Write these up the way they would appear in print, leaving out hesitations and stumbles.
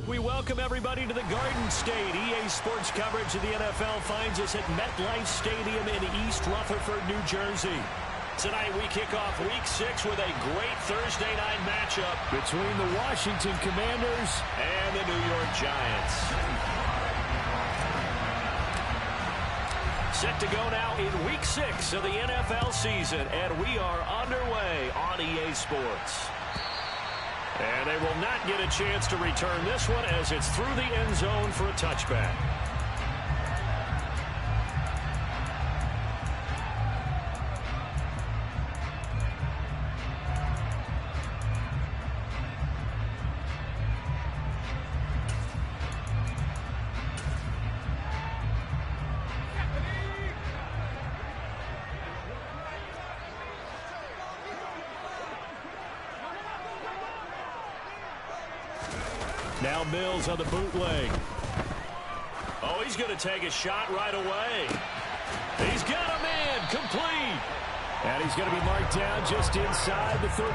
We welcome everybody to the Garden State. EA Sports coverage of the NFL finds us at MetLife Stadium in East Rutherford, New Jersey. Tonight we kick off Week 6 with a great Thursday night matchup between the Washington Commanders and the New York Giants. Set to go now in Week 6 of the NFL season, and we are underway on EA Sports. And they will not get a chance to return this one as it's through the end zone for a touchback. Now Mills on the bootleg. Oh, he's going to take a shot right away. He's got a man complete. And he's going to be marked down just inside the 35.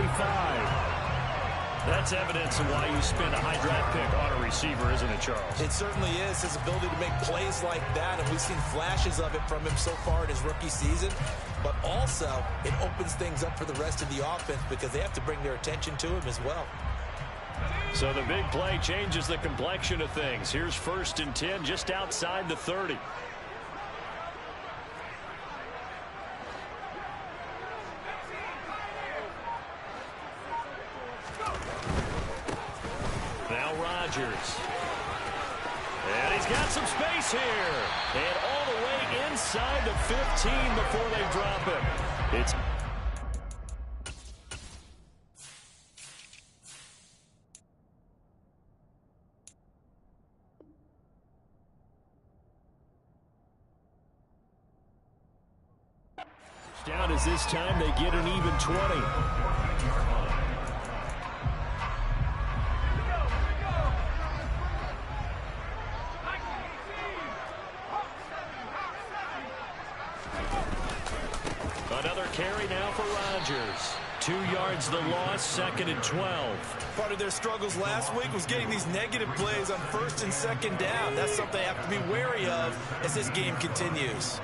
That's evidence of why you spend a high draft pick on a receiver, isn't it, Charles? It certainly is. His ability to make plays like that, and we've seen flashes of it from him so far in his rookie season. But also, it opens things up for the rest of the offense because they have to bring their attention to him as well. So the big play changes the complexion of things. Here's 1st and 10 just outside the 30. Now Rodgers. And he's got some space here. And all the way inside the 15 before they drop him. It's down as this time they get an even 20. Another carry now for Rodgers. 2 yards the loss, 2nd and 12. Part of their struggles last week was getting these negative plays on 1st and 2nd down. That's something they have to be wary of as this game continues.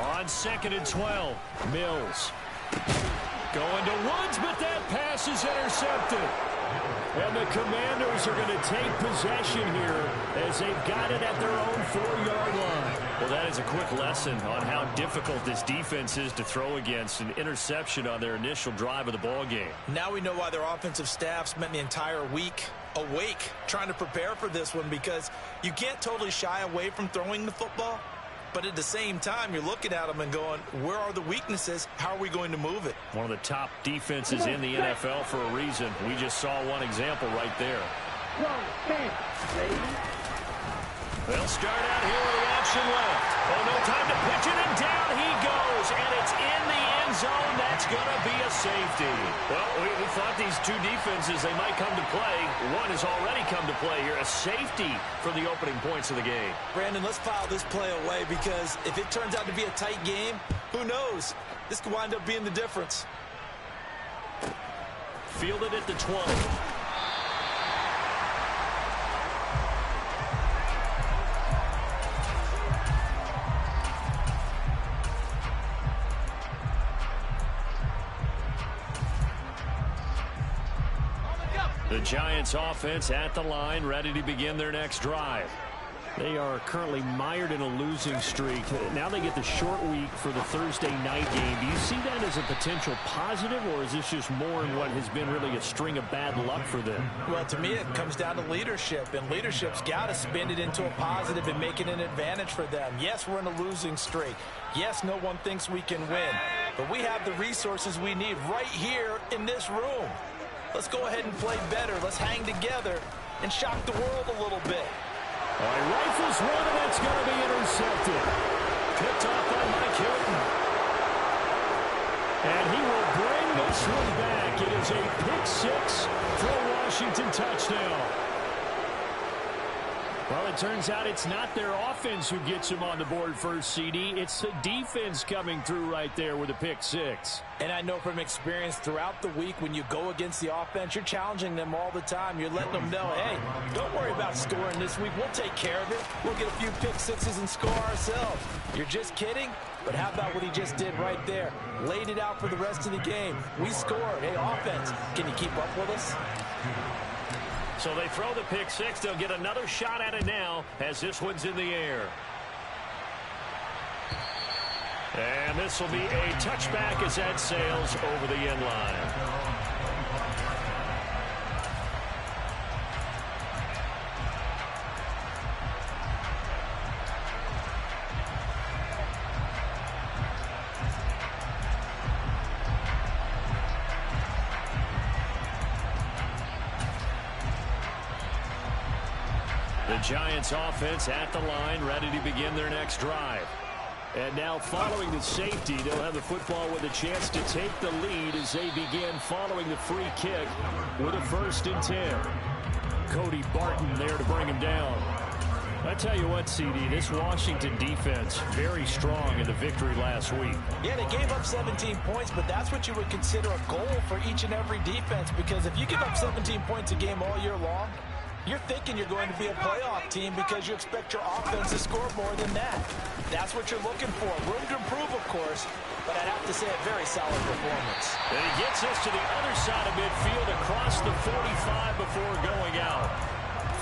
On 2nd and 12, Mills. Going to Woods, but that pass is intercepted. And the Commanders are going to take possession here as they've got it at their own 4-yard line. Well, that is a quick lesson on how difficult this defense is to throw against. An interception on their initial drive of the ball game. Now we know why their offensive staff spent the entire week awake trying to prepare for this one, because you can't totally shy away from throwing the football. But at the same time, you're looking at them and going, where are the weaknesses? How are we going to move it? One of the top defenses in the NFL for a reason. We just saw one example right there. They'll start out here with the option left. Oh, no time to pitch it, and down he goes. And it's in the end zone. That's going to be a safety. Well, we thought these two defenses, they might come to play. One has already come to play here. A safety for the opening points of the game. Brandon, let's file this play away, because if it turns out to be a tight game, who knows? This could wind up being the difference. Fielded at the 20. The Giants offense at the line, ready to begin their next drive. They are currently mired in a losing streak. Now they get the short week for the Thursday night game. Do you see that as a potential positive, or is this just more in what has been really a string of bad luck for them? Well, to me, it comes down to leadership, and leadership's got to spin it into a positive and make it an advantage for them. Yes, we're in a losing streak. Yes, no one thinks we can win, but we have the resources we need right here in this room. Let's go ahead and play better. Let's hang together and shock the world a little bit. All right, rifles one, and that's going to be intercepted. Picked off by Mike Hilton. And he will bring this one back. It is a pick six for a Washington touchdown. Well, it turns out it's not their offense who gets them on the board first, CD. It's the defense coming through right there with a pick six. And I know from experience throughout the week when you go against the offense, you're challenging them all the time. You're letting them know, hey, don't worry about scoring this week. We'll take care of it. We'll get a few pick sixes and score ourselves. You're just kidding? But how about what he just did right there? Laid it out for the rest of the game. We scored. Hey, offense, can you keep up with us? So they throw the pick six. They'll get another shot at it now as this one's in the air. And this will be a touchback as that sails over the end line. The Giants offense at the line, ready to begin their next drive. And now following the safety, they'll have the football with a chance to take the lead as they begin following the free kick with a 1st and 10. Cody Barton there to bring him down. I tell you what, CD, this Washington defense, very strong in the victory last week. Yeah, they gave up 17 points, but that's what you would consider a goal for each and every defense, because if you give up 17 points a game all year long, you're thinking you're going to be a playoff team because you expect your offense to score more than that. That's what you're looking for. Room to improve, of course, but I'd have to say a very solid performance. And he gets us to the other side of midfield across the 45 before going out.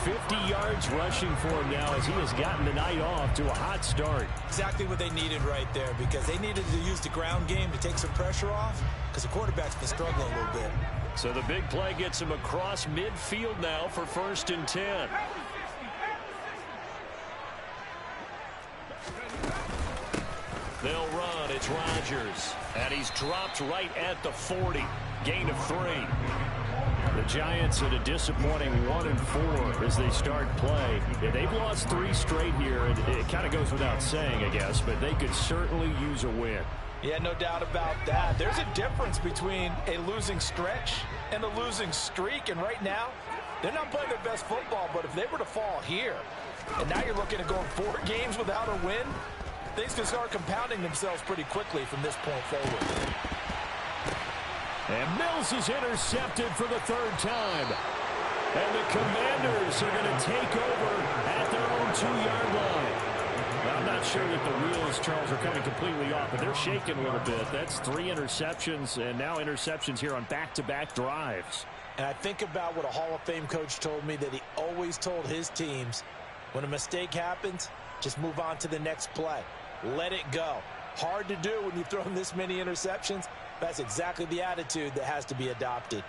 50 yards rushing for him now as he has gotten the night off to a hot start. Exactly what they needed right there, because they needed to use the ground game to take some pressure off because the quarterback's been struggling a little bit. So the big play gets him across midfield now for 1st and 10. They'll run. It's Rodgers. And he's dropped right at the 40. Gain of 3. The Giants at a disappointing 1-4 as they start play. Yeah, they've lost 3 straight here. And it kind of goes without saying, I guess, but they could certainly use a win. Yeah, no doubt about that. There's a difference between a losing stretch and a losing streak. And right now, they're not playing their best football. But if they were to fall here, and now you're looking at going 4 games without a win, things can start compounding themselves pretty quickly from this point forward. And Mills is intercepted for the 3rd time. And the Commanders are going to take over at their own 2-yard line. I'm not sure that the wheels, Charles, are coming completely off, but they're shaking a little bit. That's 3 interceptions, and now interceptions here on back-to-back drives. And I think about what a Hall of Fame coach told me, that he always told his teams, when a mistake happens, just move on to the next play. Let it go. Hard to do when you throw this many interceptions. That's exactly the attitude that has to be adopted.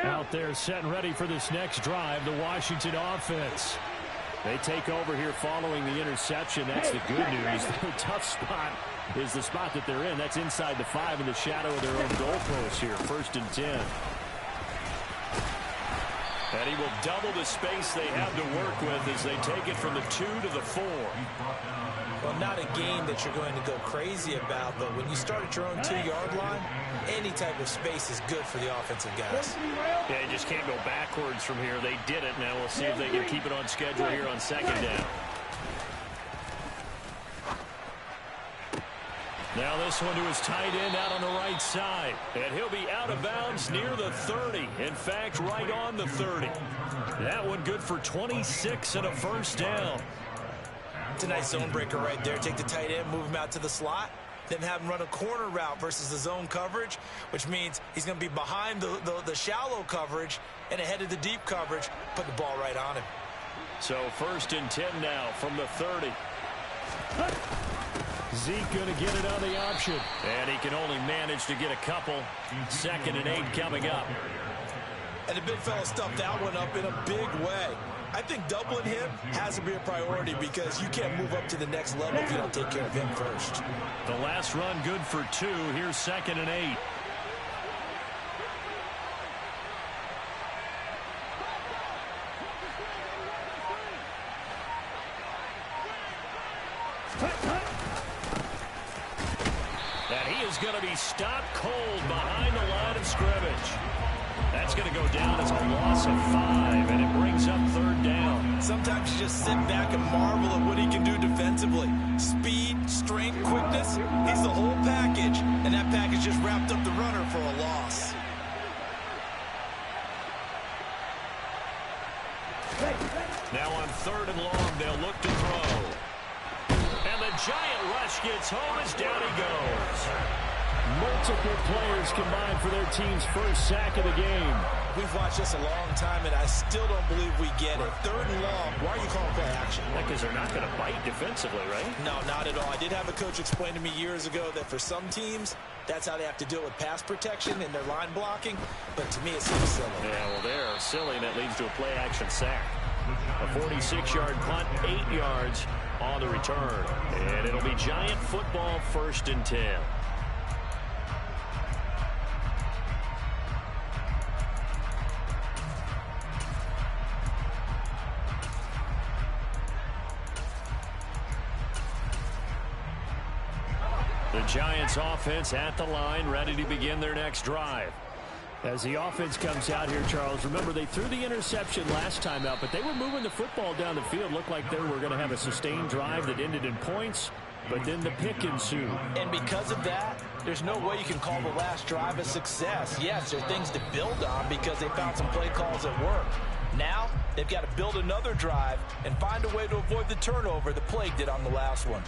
Out there set and ready for this next drive, the Washington offense. They take over here following the interception. That's the good news. The tough spot is the spot that they're in. That's inside the 5 in the shadow of their own goalpost here. 1st and 10. And he will double the space they have to work with as they take it from the 2 to the 4. Well, not a game that you're going to go crazy about, but when you start at your own 2-yard line, any type of space is good for the offensive guys. Yeah, you just can't go backwards from here. They did it. Now we'll see if they can keep it on schedule here on 2nd down. Now this one to his tight end out on the right side. And he'll be out of bounds near the 30. In fact, right on the 30. That one good for 26 and a 1st down. It's a nice zone breaker right there. Take the tight end, move him out to the slot, then have him run a corner route versus the zone coverage, which means he's going to be behind the shallow coverage and ahead of the deep coverage. Put the ball right on him. So 1st and 10 now from the 30. Zeke going to get it on the option. And he can only manage to get a couple. 2nd and 8 coming up. And the big fella stuffed that one up in a big way. I think doubling him has to be a priority because you can't move up to the next level if you don't take care of him first. The last run good for 2. Here's 2nd and 8. And he is going to be stopped cold behind the line of scrimmage. That's going to go down as a loss of 5, and it brings up 3rd down. Sometimes you just sit back and marvel at what he can do defensively. Speed, strength, quickness, he's the whole package. And that package just wrapped up the runner for a loss. Now on 3rd and long, they'll look to throw. And the giant rush gets home as down he goes. Multiple players combined for their team's first sack of the game. We've watched this a long time, and I still don't believe we get it. 3rd and long, why are you calling play action? Because they're not going to bite defensively, right? No, not at all. I did have a coach explain to me years ago that for some teams, that's how they have to deal with pass protection and their line blocking. But to me, it seems silly. Yeah, well, they're silly, and that leads to a play-action sack. A 46-yard punt, 8 yards on the return. And it'll be Giant football, 1st and 10. The Giants offense at the line, ready to begin their next drive. As the offense comes out here, Charles, remember they threw the interception last time out, but they were moving the football down the field. Looked like they were going to have a sustained drive that ended in points, but then the pick ensued. And because of that, there's no way you can call the last drive a success. Yes, there are things to build on because they found some play calls that work. Now, they've got to build another drive and find a way to avoid the turnover the Plague did on the last one.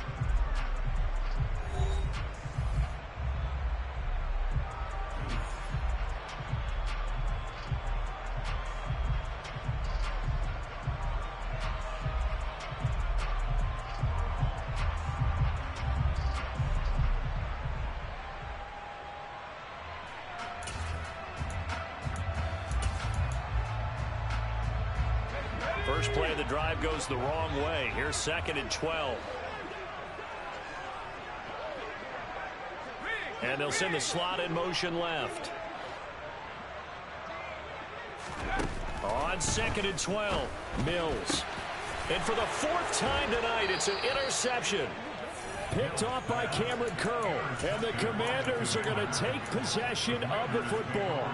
First play of the drive goes the wrong way. Here's 2nd and 12. And they'll send the slot in motion left. On 2nd and 12, Mills. And for the 4th time tonight, it's an interception. Picked off by Cameron Curl. And the Commanders are going to take possession of the football.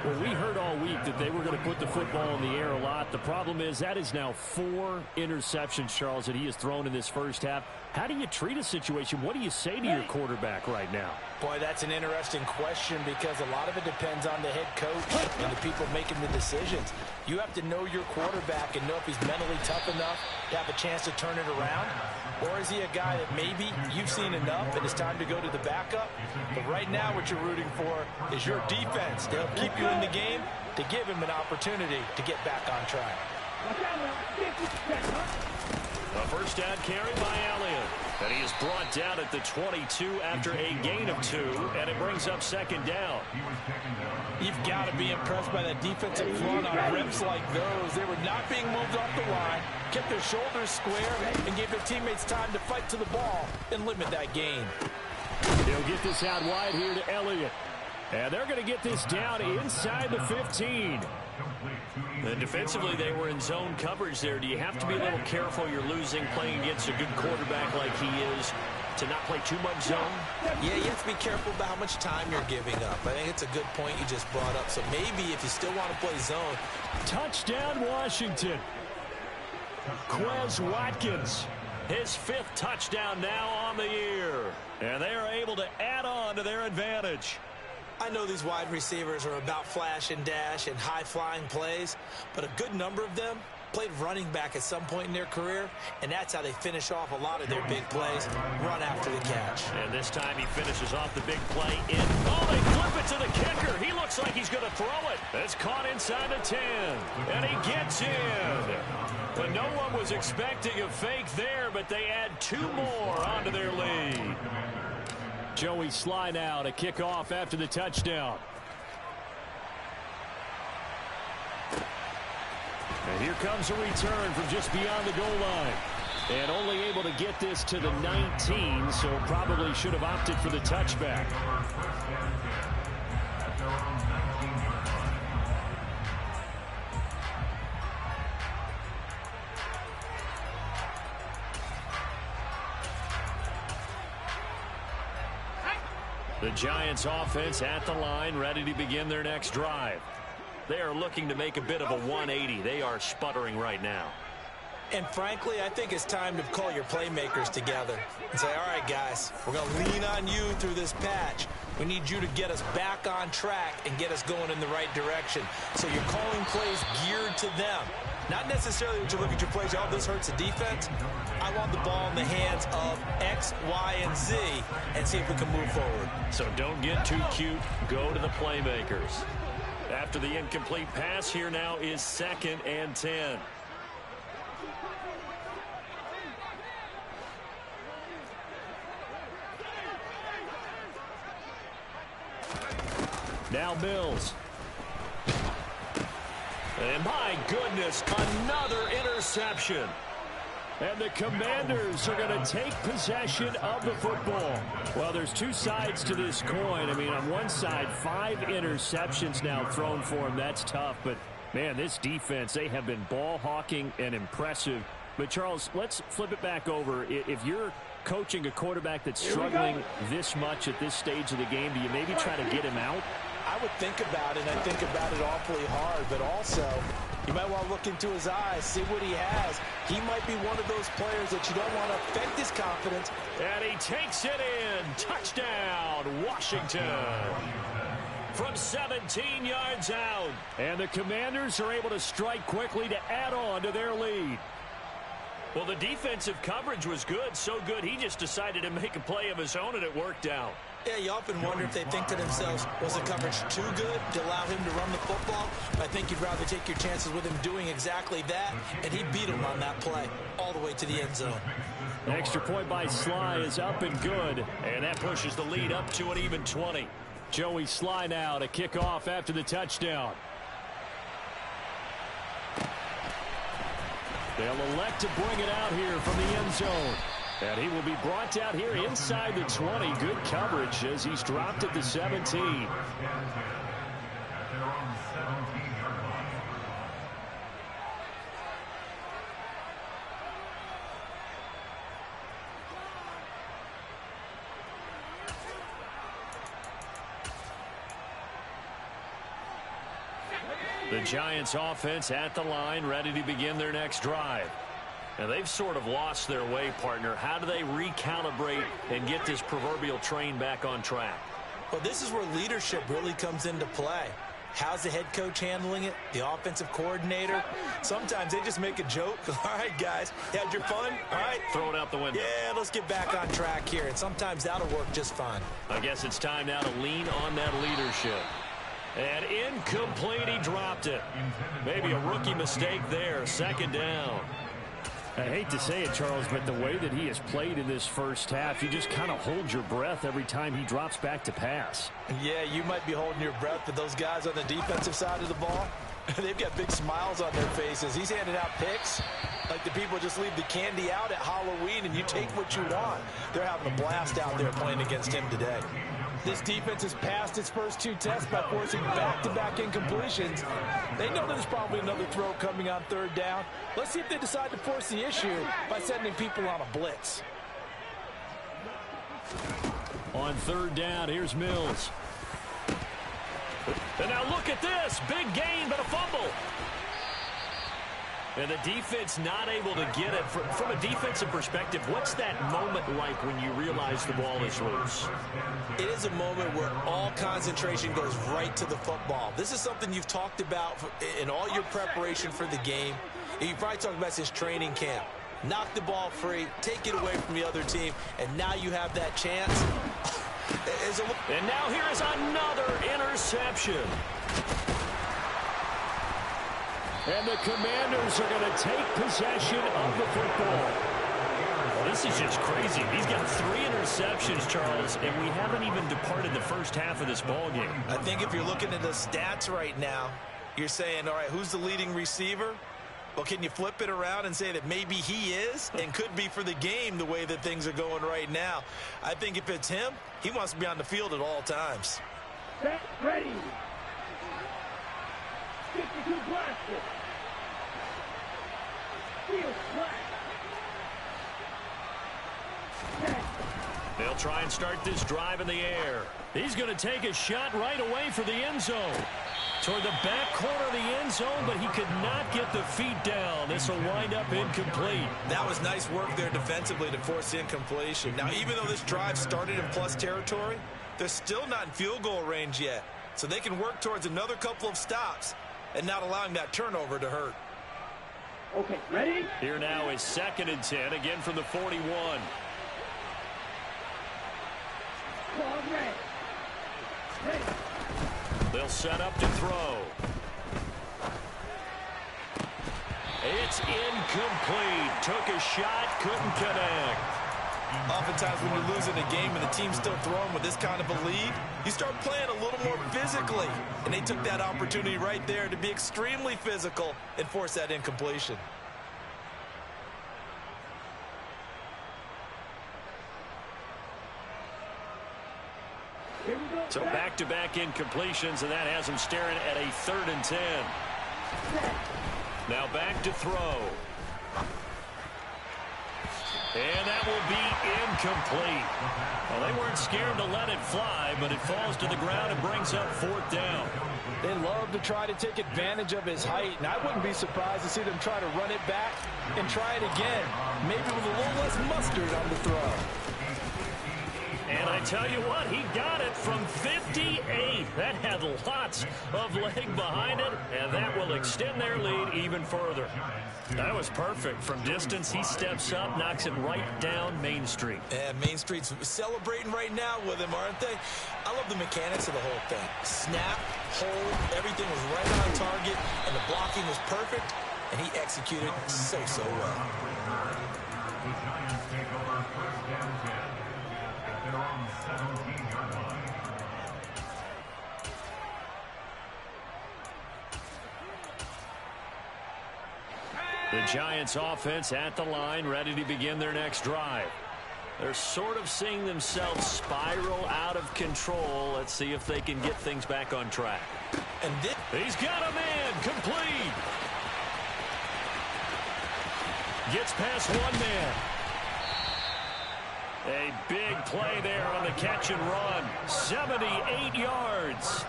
Well, we heard all week that they were going to put the football in the air a lot. The problem is that is now 4 interceptions, Charles, that he has thrown in this first half. How do you treat a situation? What do you say to your quarterback right now? Boy, that's an interesting question because a lot of it depends on the head coach and the people making the decisions. You have to know your quarterback and know if he's mentally tough enough to have a chance to turn it around. Or is he a guy that maybe you've seen enough and it's time to go to the backup? But right now what you're rooting for is your defense to help keep you in the game, to give him an opportunity to get back on track. A first down carry by Elliott. And he is brought down at the 22 after a gain of 2, and it brings up 2nd down. You've got to be impressed by that defensive front on reps like those. They were not being moved off the line, kept their shoulders square, and gave their teammates time to fight to the ball and limit that gain. They'll get this out wide here to Elliott. And they're going to get this down inside the 15. And defensively, they were in zone coverage there. Do you have to be a little careful? You're losing playing against a good quarterback like he is to not play too much zone? Yeah, you have to be careful about how much time you're giving up. I think it's a good point you just brought up. So maybe if you still want to play zone. Touchdown, Washington. Quez Watkins. His 5th touchdown now on the year. And they are able to add on to their advantage. I know these wide receivers are about flash and dash and high-flying plays, but a good number of them played running back at some point in their career, and that's how they finish off a lot of their big plays, run after the catch. And this time he finishes off the big play in. Oh, they flip it to the kicker. He looks like he's going to throw it. It's caught inside the 10, and he gets in. But no one was expecting a fake there, but they add 2 more onto their lead. Joey Sly now to kick off after the touchdown. And here comes a return from just beyond the goal line. And only able to get this to the 19, so probably should have opted for the touchback. The Giants offense at the line, ready to begin their next drive. They are looking to make a bit of a 180. They are sputtering right now. And frankly, I think it's time to call your playmakers together and say, all right, guys, we're going to lean on you through this patch. We need you to get us back on track and get us going in the right direction. So you're calling plays geared to them. Not necessarily that you look at your plays, oh, this hurts the defense. I want the ball in the hands of X, Y, and Z and see if we can move forward. So don't get too cute. Go to the playmakers. After the incomplete pass, here now is 2nd and 10. Now Mills. And my goodness, another interception. And the Commanders are going to take possession of the football. Well, there's two sides to this coin. I mean, on one side, 5 interceptions now thrown for him. That's tough. But, man, this defense, they have been ball hawking and impressive. But, Charles, let's flip it back over. If you're coaching a quarterback that's struggling this much at this stage of the game, do you maybe try to get him out? I would think about it, and I think about it awfully hard, but also you might want to look into his eyes, see what he has. He might be one of those players that you don't want to affect his confidence. And he takes it in. Touchdown, Washington. From 17 yards out. And the Commanders are able to strike quickly to add on to their lead. Well, the defensive coverage was good, so good he just decided to make a play of his own, and it worked out. Yeah, you often wonder if they think to themselves, was the coverage too good to allow him to run the football? I think you'd rather take your chances with him doing exactly that, and he beat him on that play all the way to the end zone. An extra point by Sly is up and good, and that pushes the lead up to an even 20. Joey Sly now to kick off after the touchdown. They'll elect to bring it out here from the end zone. And he will be brought down here inside the 20. Good coverage as he's dropped at the 17. The Giants offense at the line, ready to begin their next drive. Now, they've sort of lost their way, partner. How do they recalibrate and get this proverbial train back on track? Well, this is where leadership really comes into play. How's the head coach handling it? The offensive coordinator? Sometimes they just make a joke. All right, guys, you had your fun? All right. Throw it out the window. Yeah, let's get back on track here. And sometimes that'll work just fine. I guess it's time now to lean on that leadership. And incomplete, he dropped it. Maybe a rookie mistake there. 2nd down. I hate to say it, Charles, but the way that he has played in this first half, you just kind of hold your breath every time he drops back to pass. Yeah, you might be holding your breath, but those guys on the defensive side of the ball, they've got big smiles on their faces. He's handing out picks like the people just leave the candy out at Halloween and you take what you want. They're having a blast out there playing against him today. This defense has passed its first 2 tests by forcing back-to-back incompletions. They know there's probably another throw coming on 3rd down. Let's see if they decide to force the issue by sending people on a blitz. On 3rd down, here's Mills. And now look at this. Big gain, but a fumble. And the defense not able to get it. From a defensive perspective, what's that moment like when you realize the ball is loose? It is a moment where all concentration goes right to the football. This is something you've talked about in all your preparation for the game. You probably talked about since training camp. Knock the ball free, take it away from the other team, and now you have that chance. And now here is another interception. And the Commanders are going to take possession of the football. This is just crazy. He's got 3 interceptions, Charles, and we haven't even departed the first half of this ball game. I think if you're looking at the stats right now, you're saying, all right, who's the leading receiver? Well, can you flip it around and say that maybe he is and could be for the game the way that things are going right now? I think if it's him, he wants to be on the field at all times. Set, ready. 52 blaster. Field flat. They'll try and start this drive in the air. He's going to take a shot right away for the end zone. toward the back corner of the end zone, but he could not get the feet down. This will wind up incomplete. That was nice work there defensively to force incompletion. Now, even though this drive started in plus territory, they're still not in field goal range yet. So they can work towards another couple of stops and not allowing that turnover to hurt. Okay, ready? Here now is 2nd and 10, again from the 41. Ball ready. Ready. They'll set up to throw. It's incomplete. Took a shot, couldn't connect. Oftentimes when you're losing a game and the team's still throwing with this kind of a lead, you start playing a little more physically. And they took that opportunity right there to be extremely physical and force that incompletion. Here we go. So back-to-back incompletions, and that has them staring at a 3rd and 10. Now back to throw. And that will be incomplete. Well, they weren't scared to let it fly, but it falls to the ground and brings up 4th down. They love to try to take advantage of his height, and I wouldn't be surprised to see them try to run it back and try it again, maybe with a little less mustard on the throw. And I tell you what, he got it from 58. That had lots of leg behind it, and that will extend their lead even further. That was perfect. From distance, he steps up, knocks it right down Main Street. And Main Street's celebrating right now with him, aren't they? I love the mechanics of the whole thing. Snap, hold, everything was right on target, and the blocking was perfect, and he executed so well. The Giants offense at the line, ready to begin their next drive. They're sort of seeing themselves spiral out of control. Let's see if they can get things back on track. And he's got a man, complete. Gets past one man. A big play there on the catch and run. 78 yards.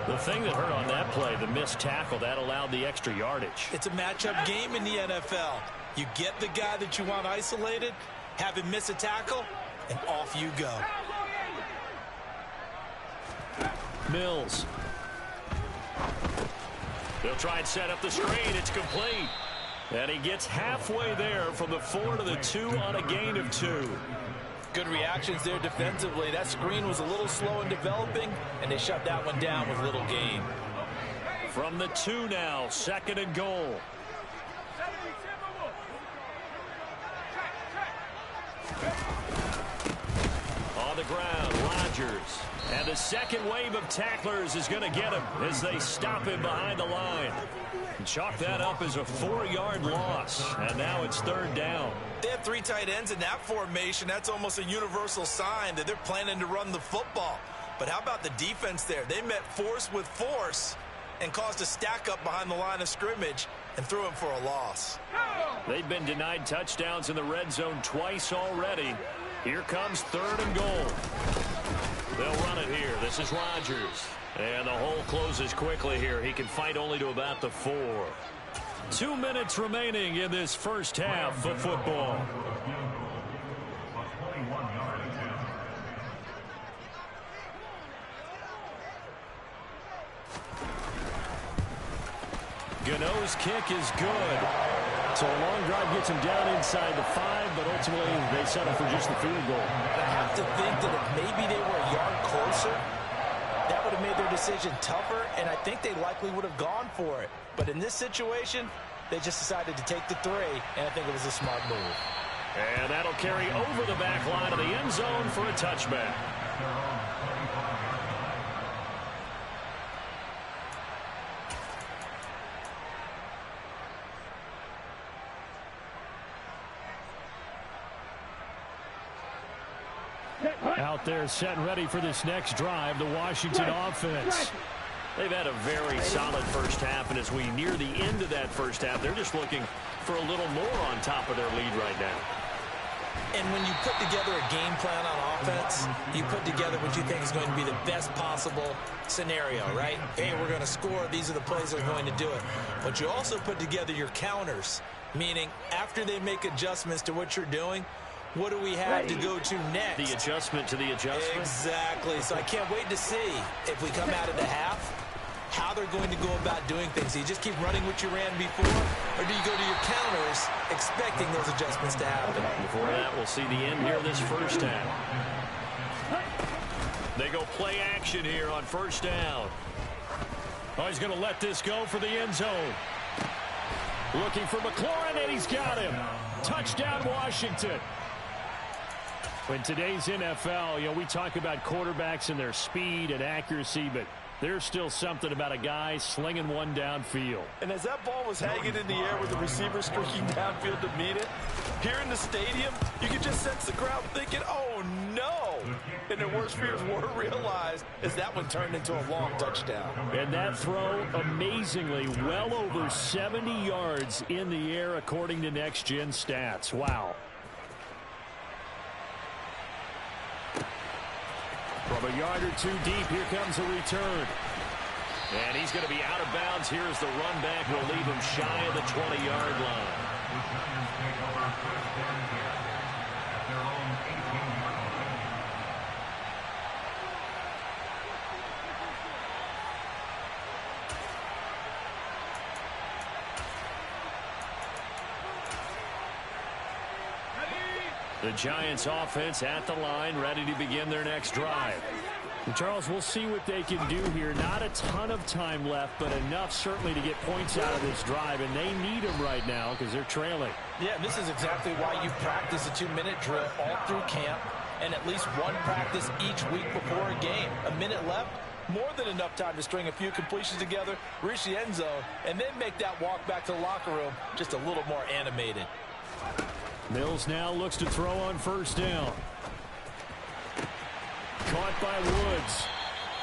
The thing that hurt on that play, the missed tackle, that allowed the extra yardage. It's a matchup game in the NFL. You get the guy that you want isolated, have him miss a tackle, and off you go. Mills. They'll try and set up the screen. It's complete. And he gets halfway there from the 4 to the 2 on a gain of 2. Good reactions there defensively. That screen was a little slow in developing, and they shut that one down with little gain. From the 2 now, 2nd and goal. On the ground, Rodgers. And the second wave of tacklers is going to get him as they stop him behind the line. And chalk that up as a 4-yard loss. And now it's 3rd down. They have 3 tight ends in that formation. That's almost a universal sign that they're planning to run the football. But how about the defense there? They met force with force and caused a stack up behind the line of scrimmage and threw him for a loss. They've been denied touchdowns in the red zone twice already. Here comes 3rd and goal. They'll run it here. This is Rodgers. And the hole closes quickly here. He can fight only to about the 4. 2 minutes remaining in this first half of football. Gano's kick is good. So a long drive gets him down inside the 5, but ultimately they settle for just the field goal. I have to think that if maybe they were a yard closer, that would have made their decision tougher, and I think they likely would have gone for it. But in this situation, they just decided to take the 3, and I think it was a smart move. And that'll carry over the back line of the end zone for a touchback. Out there set and ready for this next drive, the Washington offense. They've had a very solid first half, and as we near the end of that first half, they're just looking for a little more on top of their lead right now. And when you put together a game plan on offense, you put together what you think is going to be the best possible scenario, right? Hey, we're going to score. These are the plays that are going to do it. But you also put together your counters, meaning after they make adjustments to what you're doing, what do we have to go to next? The adjustment to the adjustment. Exactly. So I can't wait to see if we come out of the half, how they're going to go about doing things. Do you just keep running what you ran before, or do you go to your counters expecting those adjustments to happen? Before that, we'll see the end here of this first half. They go play action here on first down. Oh, he's going to let this go for the end zone. Looking for McLaurin, and he's got him. Touchdown, Washington. In today's NFL, we talk about quarterbacks and their speed and accuracy, but there's still something about a guy slinging one downfield. And as that ball was hanging in the air with the receiver streaking downfield to meet it, here in the stadium, you could just sense the crowd thinking, oh, no. And their worst fears were realized as that one turned into a long touchdown. And that throw, amazingly, well over 70 yards in the air, according to Next Gen Stats. Wow. From a yard or two deep, here comes a return. And he's going to be out of bounds. Here's the run back. Will leave him shy of the 20-yard line. The Giants offense at the line, ready to begin their next drive. And Charles, we'll see what they can do here. Not a ton of time left, but enough certainly to get points out of this drive, and they need them right now because they're trailing. Yeah, and this is exactly why you practice a 2-minute drill all through camp and at least one practice each week before a game. A minute left, more than enough time to string a few completions together, reach the end zone, and then make that walk back to the locker room just a little more animated. Mills now looks to throw on first down. Caught by Woods.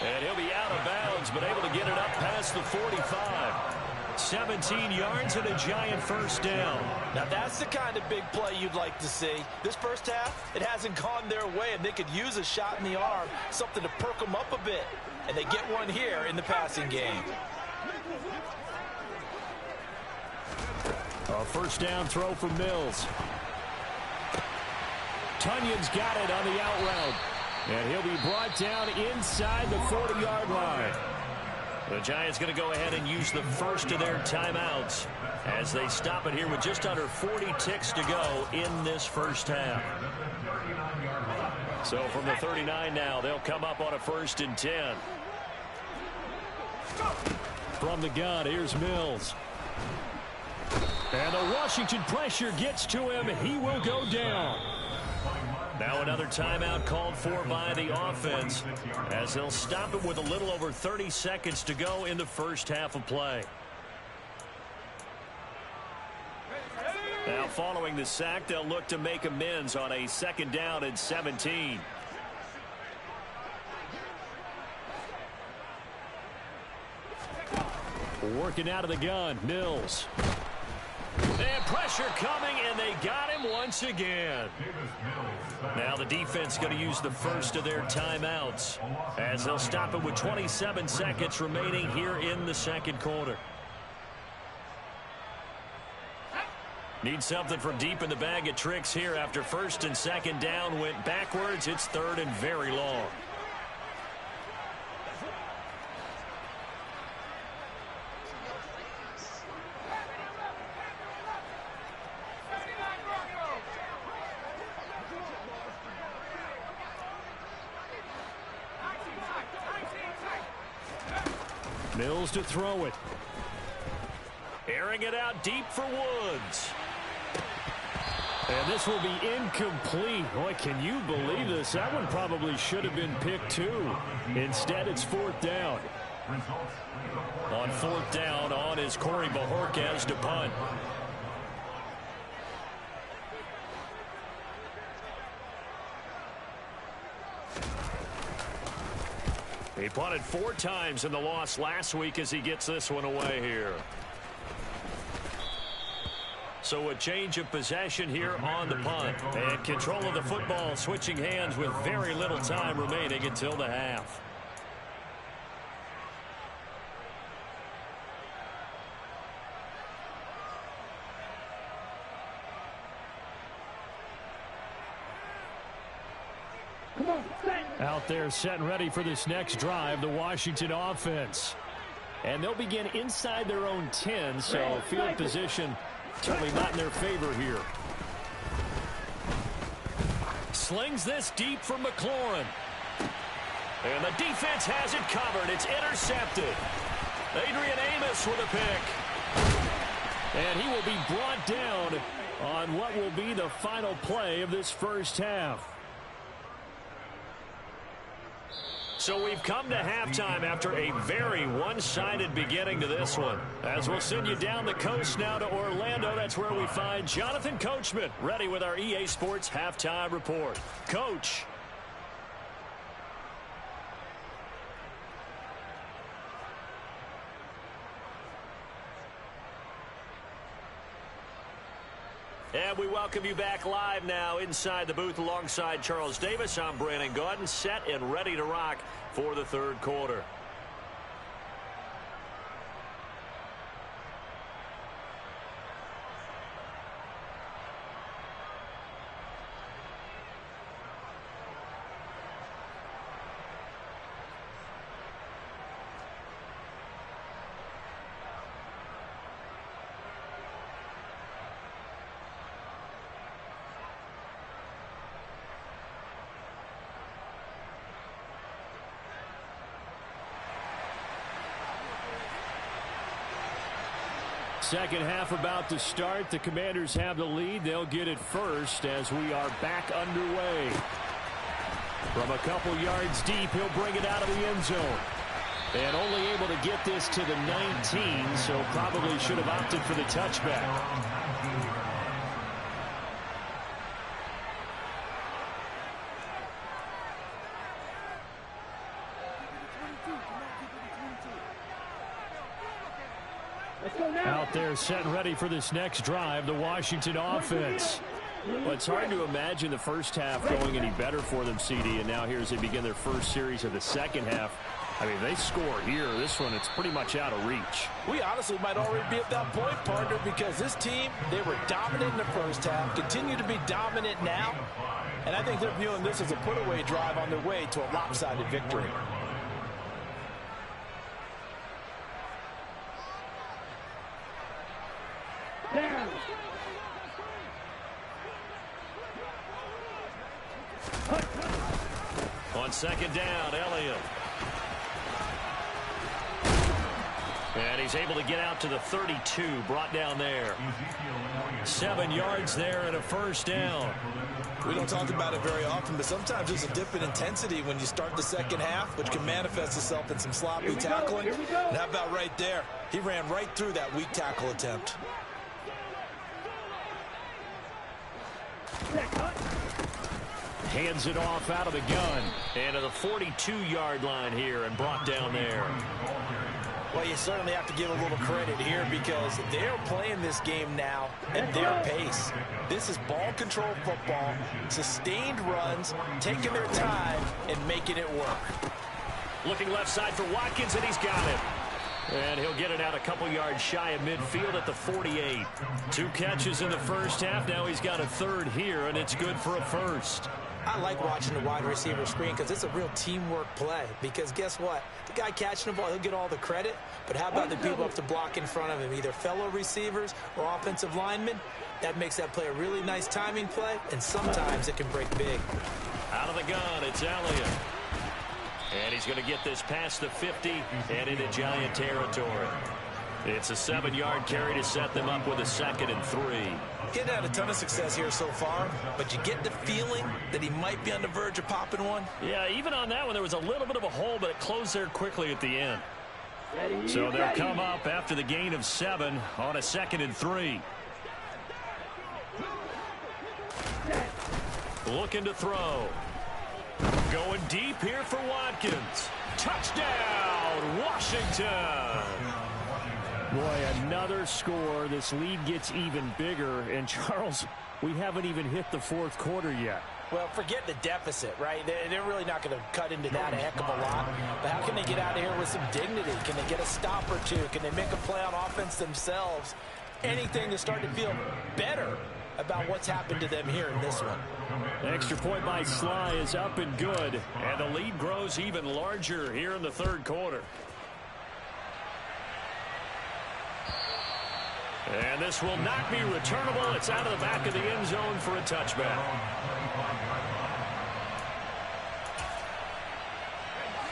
And he'll be out of bounds, but able to get it up past the 45. 17 yards and a Giant first down. Now that's the kind of big play you'd like to see. This first half, it hasn't gone their way, and they could use a shot in the arm, something to perk them up a bit. And they get one here in the passing game. A first down throw for Mills. Tunyon's got it on the out route. And he'll be brought down inside the 40-yard line. The Giants going to go ahead and use the first of their timeouts as they stop it here with just under 40 ticks to go in this first half. So from the 39 now, they'll come up on a 1st and 10. From the gun, here's Mills. And the Washington pressure gets to him. He will go down. Now another timeout called for by the offense as they'll stop it with a little over 30 seconds to go in the first half of play. Now following the sack, they'll look to make amends on a 2nd down and 17. Working out of the gun, Mills. And pressure coming, and they got him once again. Now the defense going to use the first of their timeouts as they'll stop it with 27 seconds remaining here in the 2nd quarter. Need something from deep in the bag of tricks here after 1st and 2nd down went backwards. It's 3rd and very long. Mills to throw it. Airing it out deep for Woods. And this will be incomplete. Boy, can you believe this? That one probably should have been picked too. Instead, it's 4th down. On 4th down, on is Corey Bajorquez to punt. He punted 4 times in the loss last week as he gets this one away here. So a change of possession here on the punt. And control of the football switching hands with very little time remaining until the half. Come on, set. Out there set and ready for this next drive, the Washington offense. And they'll begin inside their own 10, so field position certainly not in their favor here. Slings this deep for McLaurin. And the defense has it covered. It's intercepted. Adrian Amos with a pick. And he will be brought down on what will be the final play of this first half. So we've come to halftime after a very one-sided beginning to this one. As we'll send you down the coast now to Orlando, that's where we find Jonathan Coachman, ready with our EA Sports Halftime Report. Coach. And we welcome you back live now inside the booth alongside Charles Davis. I'm Brandon Gaudin, set and ready to rock for the third quarter. Second half about to start. The Commanders have the lead. They'll get it first as we are back underway. From a couple yards deep, he'll bring it out of the end zone. And only able to get this to the 19, so probably should have opted for the touchback. Out there set and ready for this next drive, the Washington offense. Well, it's hard to imagine the first half going any better for them, CD, and now here as they begin their first series of the second half. I mean, they score here. This one, it's pretty much out of reach. We honestly might already be at that point, partner, because this team, they were dominant in the first half, continue to be dominant now, and I think they're viewing this as a put-away drive on their way to a lopsided victory. Down. On second down, Elliott. And he's able to get out to the 32, brought down there. 7 yards there and a first down. We don't talk about it very often, but sometimes there's a dip in intensity when you start the second half, which can manifest itself in some sloppy tackling. And how about right there? He ran right through that weak tackle attempt. Hands it off out of the gun. And to the 42-yard line here and brought down there. Well, you certainly have to give a little credit here because they're playing this game now at their pace. This is ball control football, sustained runs, taking their time, and making it work. Looking left side for Watkins, and he's got it. And he'll get it out a couple yards shy of midfield at the 48. 2 catches in the first half. Now he's got a third here, and it's good for a first. I like watching the wide receiver screen because it's a real teamwork play. Because guess what? The guy catching the ball, he'll get all the credit. But how about the people up to block in front of him, either fellow receivers or offensive linemen? That makes that play a really nice timing play, and sometimes it can break big. Out of the gun, it's Elliott. And he's going to get this past the 50 and into Giant territory. It's a 7-yard carry to set them up with a 2nd and 3. Getting had a ton of success here so far, but you get the feeling that he might be on the verge of popping one. Yeah, even on that one, there was a little bit of a hole, but it closed there quickly at the end. Ready, So they'll ready. come up after the gain of 7 on a 2nd and 3. Looking to throw. Going deep here for Watkins. Touchdown, Washington. Boy, another score. This lead gets even bigger. And, Charles, we haven't even hit the fourth quarter yet. Well, forget the deficit, right? They're really not going to cut into that a heck of a lot. But how can they get out of here with some dignity? Can they get a stop or two? Can they make a play on offense themselves? Anything to start to feel better about what's happened to them here in this one. Extra point by Sly is up and good. And the lead grows even larger here in the third quarter. And this will not be returnable. It's out of the back of the end zone for a touchback.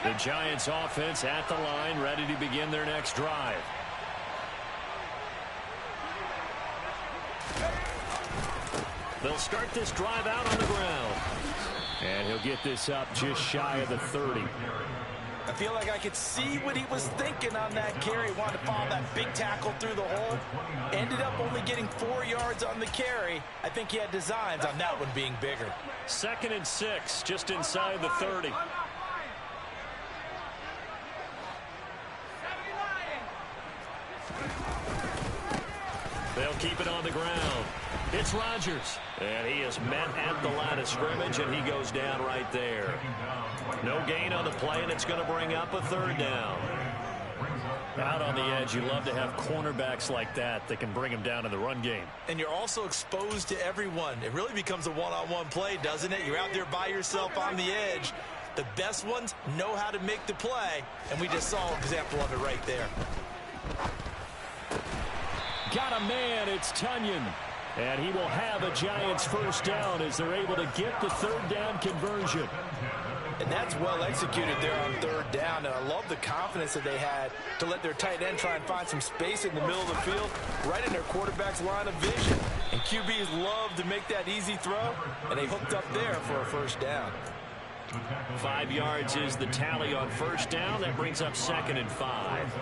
The Giants offense at the line, ready to begin their next drive. They'll start this drive out on the ground. And he'll get this up just shy of the 30. I feel like I could see what he was thinking on that carry. Wanted to follow that big tackle through the hole. Ended up only getting 4 yards on the carry. I think he had designs on that one being bigger. 2nd and 6, just inside the 30. They'll keep it on the ground. It's Rodgers. And he is met at the line of scrimmage, and he goes down right there. No gain on the play, and it's going to bring up a 3rd down. Out on the edge, you love to have cornerbacks like that can bring him down in the run game. And you're also exposed to everyone. It really becomes a one-on-one play, doesn't it? You're out there by yourself on the edge. The best ones know how to make the play, and we just saw an example of it right there. Got a man, it's Tunyon. And he will have a Giants 1st down as they're able to get the 3rd down conversion. And that's well executed there on 3rd down. And I love the confidence that they had to let their tight end try and find some space in the middle of the field, right in their quarterback's line of vision. And QBs love to make that easy throw, and they hooked up there for a 1st down. 5 yards is the tally on 1st down. That brings up 2nd and 5.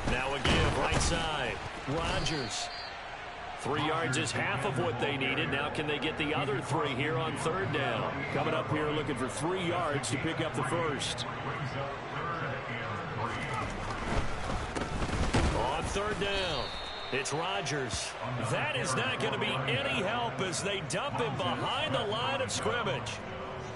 Now a give right side. Rodgers. 3 yards is half of what they needed. Now can they get the other 3 here on 3rd down? Coming up here looking for 3 yards to pick up the 1st. On 3rd down, it's Rodgers. That is not going to be any help as they dump him behind the line of scrimmage.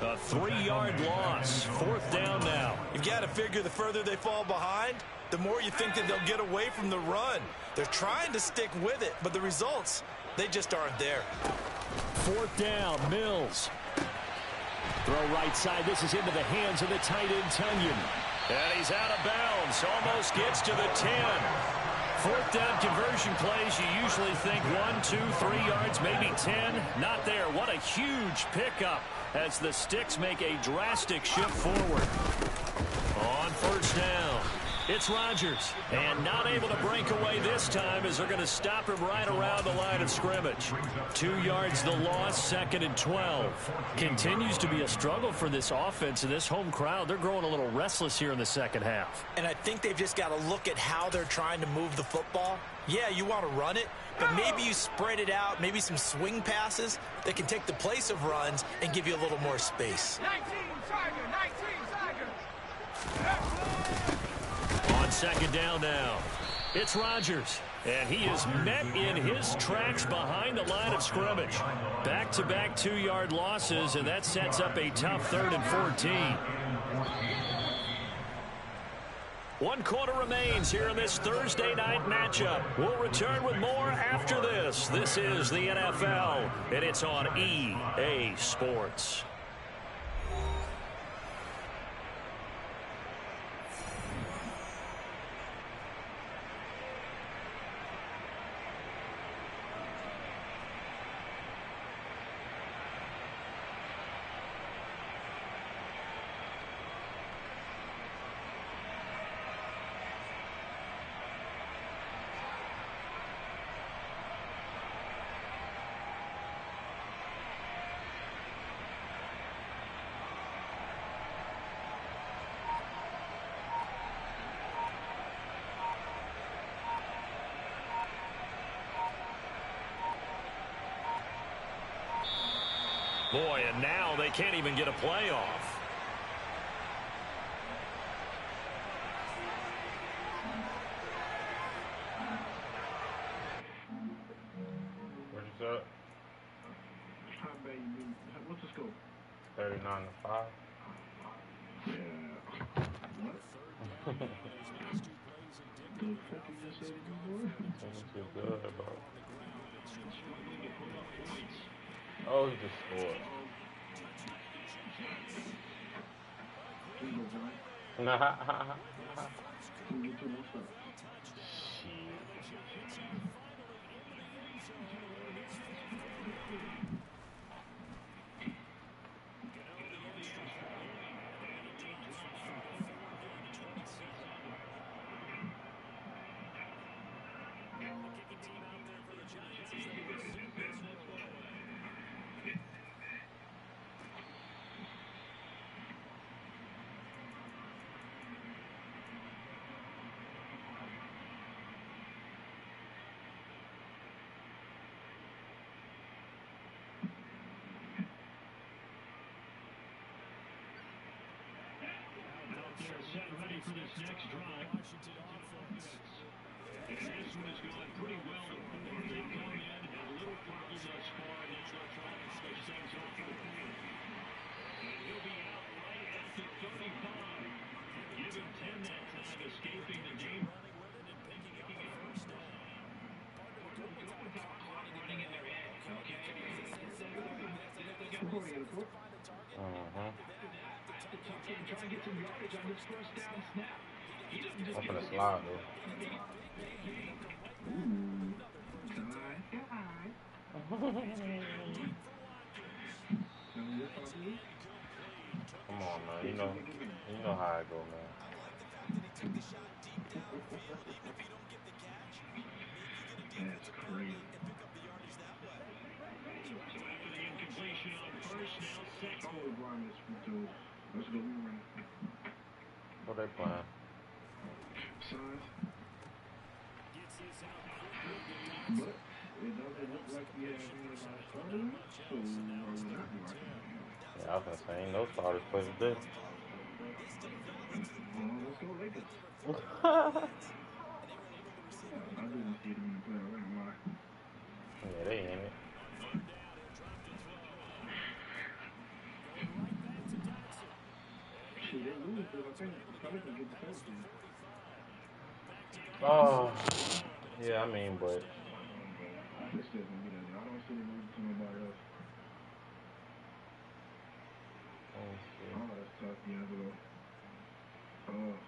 A 3-yard loss. 4th down now. You've got to figure the further they fall behind, the more you think that they'll get away from the run. They're trying to stick with it, but the results, they just aren't there. 4th down, Mills. Throw right side. This is into the hands of the tight end, Tunyon. And he's out of bounds. Almost gets to the 10. 4th down conversion plays, you usually think 1, 2, 3 yards, maybe 10. Not there. What a huge pickup as the Sticks make a drastic shift forward. On 1st down, it's Rodgers. And not able to break away this time as they're going to stop him right around the line of scrimmage. 2 yards the loss, 2nd and 12. Continues to be a struggle for this offense and this home crowd. They're growing a little restless here in the second half. And I think they've just got to look at how they're trying to move the football. Yeah, you want to run it, but maybe you spread it out, maybe some swing passes that can take the place of runs and give you a little more space. 19 Tiger. On 2nd down now, it's Rodgers. And he is met in his tracks behind the line of scrimmage. Back-to-back 2-yard losses, and that sets up a tough 3rd and 14. 1 quarter remains here in this Thursday night matchup. We'll return with more after this. This is the NFL, and it's on EA Sports. Boy, and now they can't even get a play off. How bad you mean? What's the score? 39-5. Yeah. What? The fuck you just said before? Ain't too good, bro. Struggling to put up points. Oh, he just scored. Here you go, John. Nah. Can you get two more stops? They're set ready for this next drive. Washington offense. This one has gone pretty well. They've come in, had a little problem thus far, and now they're trying to switch things up for the field. And he'll be out right at the 35. Give him 10 that time, escaping the game. Running with it and picking up the first down. Running in their head. Okay. Trying to get some yardage on this first down snap. I'm gonna slide, though. Come on, man. You know how I go, man. That's crazy. So after the incompletion on first, now second. Oh, Brian, let's go run. What they playing? Size. But it doesn't look like we have any of our starters, so we're not watching. Yeah, I was gonna say, ain't no starters play today. Let's go Lakers. I didn't see them in the playoffs, I ain't gonna lie. Yeah, they in it. Shit, they lose, but I think probably can get the first game. Oh, yeah, I mean, but This still gonna be that. I don't see them losing to nobody else. Oh, that's tough, D'Angelo. Oh.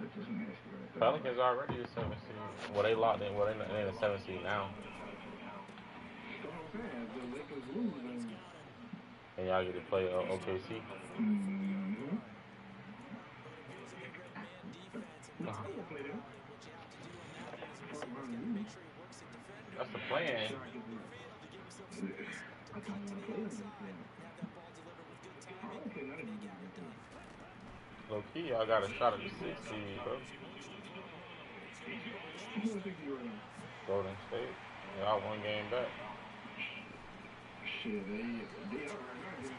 That's just nasty right there. Pelicans already a 7 seed. Well, they locked in. Well, they're in a 7 seed now. That's what I'm saying. If the Lakers lose, then... And y'all get to play OKC. Mm-hmm. I will play them. That's the plan. I don't want to play them. I don't play none of them. Low key, y'all got a shot at the 6 seed, bro. Who do you think you are now? Golden State. Y'all one game back. Shit, they are right now.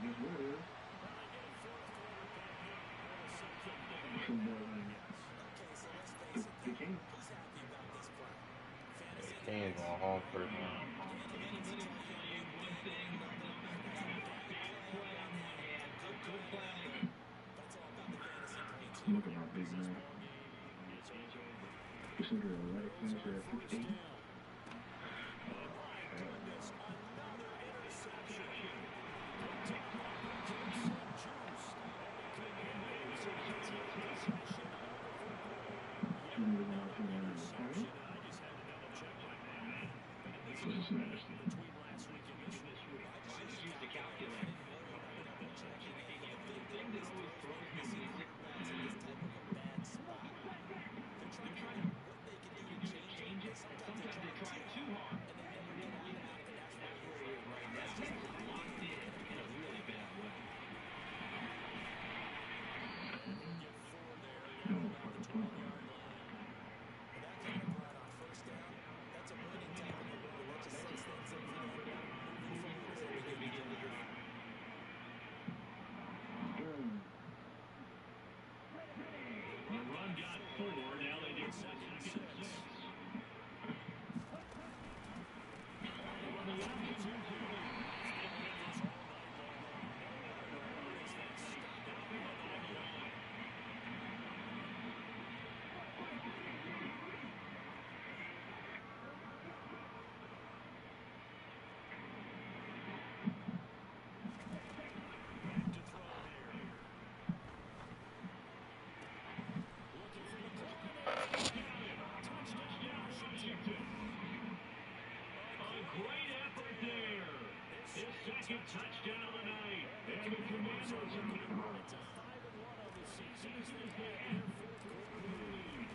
Guess what it is? The Kings. The Kings going home first, man. Look at my big man. This nigga right finisher at 15. touchdown tonight. And the Commanders are It's a 5-1 on the season as they get their fourth quarter lead.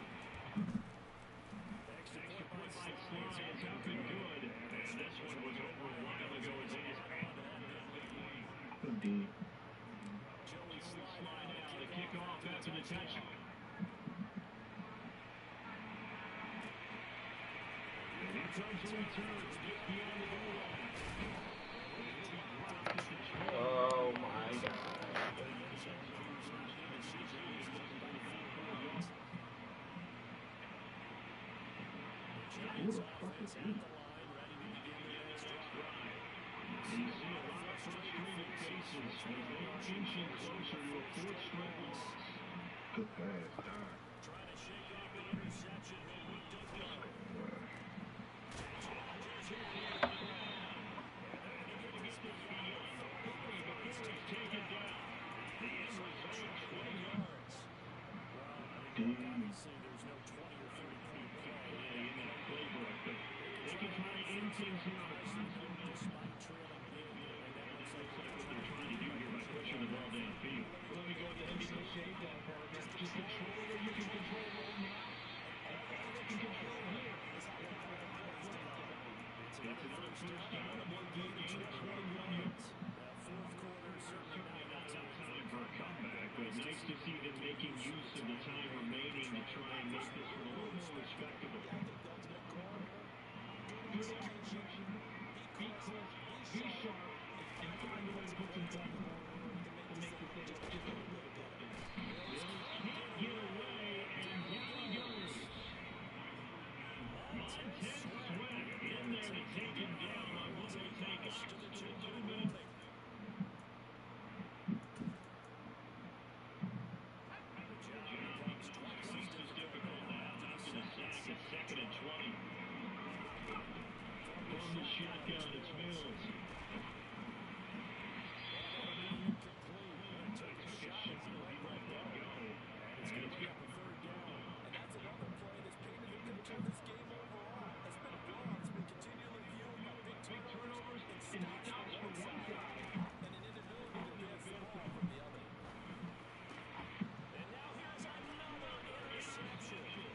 Extra point by Sly is up and good. And this one was over a while ago as they just had that big lead. indeed. Joey Sly Now the kickoff after the touchdown. Here comes the return just beyond the goal line. Oh my God. Who the fuck is he? You see a lot of frustrated faces as they are inching closer to a fourth straight loss. Good pass, darn. Trying to shake off the interception. Obviously, there's no 20 or 30 point play in that playbook, but they can try to end things here on a despite trailing big. And that looks like what they're trying to do here by pushing the ball downfield. Let me go ahead and shade that, partner. Just control what you can control right now. All you can control here. That's another first down. One game to 21 yards. That fourth quarter certainly not enough Time for a comeback, but nice to see them making use of the time remaining to try and make this one a little more respectable. Good execution. Be quick, be sharp, and find a way to put some points on the board to make this thing just a little bit better. Can't get away, and down he goes. Montez Sweat in there to take him down on what they take us to the 2-minute. Second and 20. From the shotgun, it's Mills. It's going to be up a third down. And that's another play that's painted the picture of this game overall. It's been a blowout. It's been continually viewing up big turnovers and stops from one side and an inability to advance the ball from the other. And now here's another interception.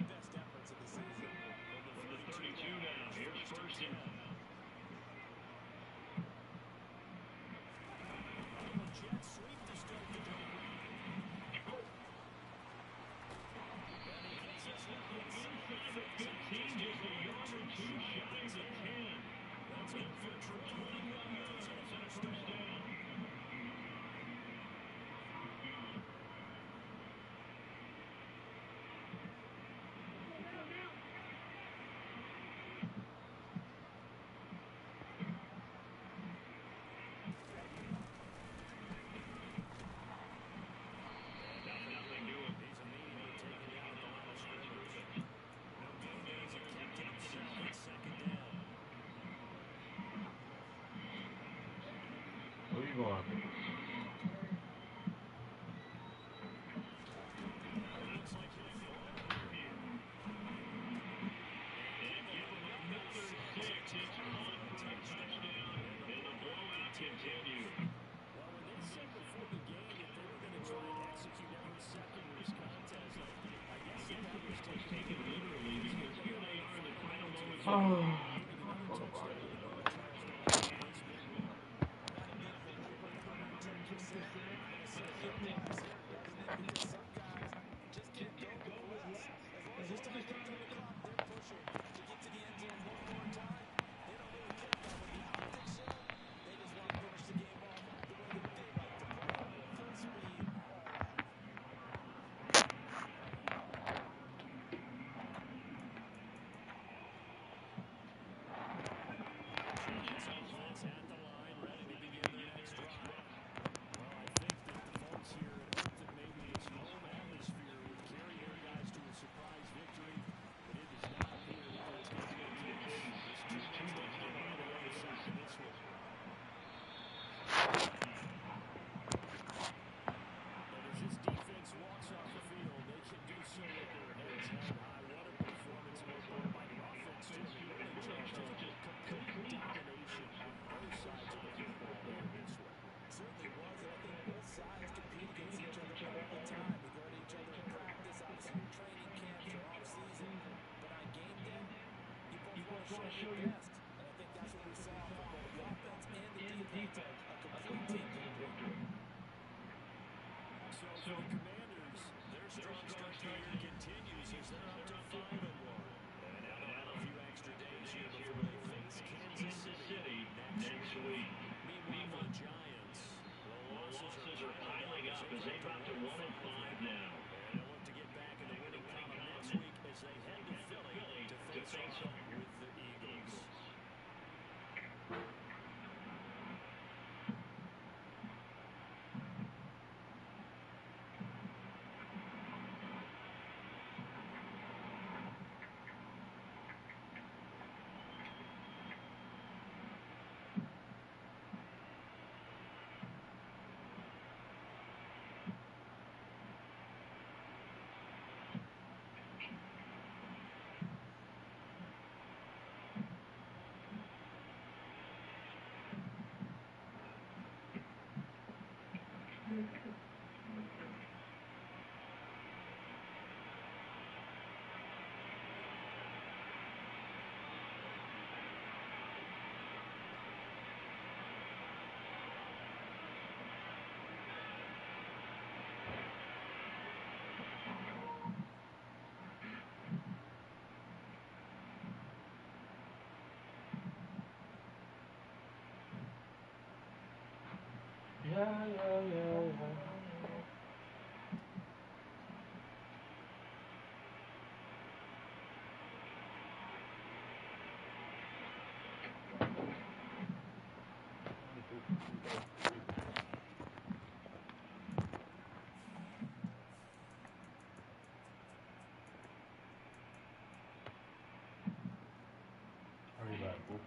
Best efforts of the season. From the 32 now, here's first and Jet sweep to start the drive. inside the 15, just a yard or two shy of the 10. That's good for 21 yards and a first down. Nothing doing. He's immediately taken down at the line of scrimmage. No gains attempt inside, second down. Where you going? Looks like he'll throw it here. And give him another 6. It's one for a touchdown. And the blowout continues. Well, when they said before the game that they were going to try and execute every second of this contest, I guess that was Taken literally because here they are in the final moments. your best. And I think that's what we saw from both the offense and the defense, a complete team victory. So for the Commanders, their strong start here continues as they're up to 5-1. And now they'll have a few extra days here before they face Kansas City next week. Meanwhile, for the Giants, the losses are piling up as they drop to 1-5 now. And they'll look to get back in the winning column next week as they head to Philly to face off with the Eagles. Yeah. Hurry back, bro.